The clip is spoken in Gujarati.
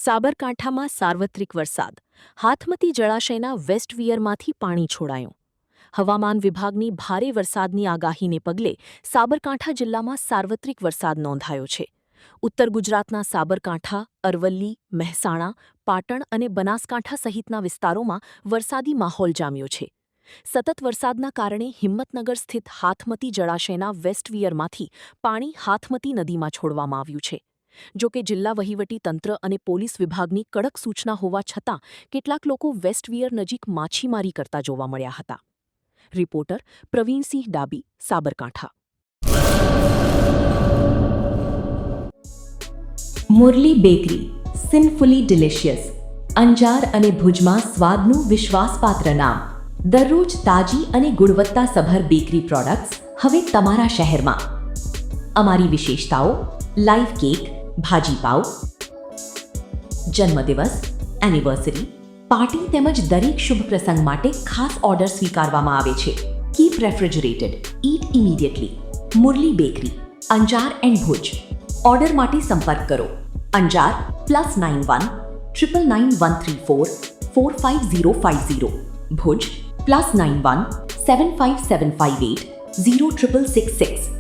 સાબરકાંઠામાં સાર્વત્રિક વરસાદ. હાથમતી જળાશયના વેસ્ટ વિયરમાંથી પાણી છોડાયું. હવામાન વિભાગની ભારે વરસાદની આગાહીને પગલે સાબરકાંઠા જિલ્લામાં સાર્વત્રિક વરસાદ નોંધાયો છે. ઉત્તર ગુજરાતના સાબરકાંઠા, અરવલ્લી, મહેસાણા, પાટણ અને બનાસકાંઠા સહિતના વિસ્તારોમાં વરસાદી માહોલ જામ્યો છે. સતત વરસાદના કારણે હિંમતનગર સ્થિત હાથમતી જળાશયના વેસ્ટ વિયરમાંથી પાણી હાથમતી નદીમાં છોડવામાં આવ્યું છે. જો કે જિલ્લા વહીવટી તંત્ર અને પોલીસ વિભાગની કડક સૂચના હોવા છતાં કેટલાક લોકો વેસ્ટ વિયર નજીક માછીમારી કરતા જોવા મળ્યા હતા. Reporter Pravinsinh Dabhi, Sabarkantha. Murli bakery, sinfully delicious. Anjar અને ભુજમાં સ્વાદનું વિશ્વાસપાત્ર નામ. દરરોજ તાજી અને ગુણવત્તાસભર બેકરી પ્રોડક્ટ્સ હવે તમારા શહેરમાં. અમારી વિશેષતાઓ: લાઈવ કેક, ભાજીપાવ, જન્મદિવસ, એનિવર્સરી, પાર્ટી તેમજ દરેક શુભ પ્રસંગ માટે ખાસ ઓર્ડર સ્વીકારવામાં આવે છે. Keep refrigerated, eat immediately. Murli bakery, Anjar and Bhuj. Order માટે સંપર્ક કરો. અંજાર +91 999 134 45050. ભુજ +91 75758 06666.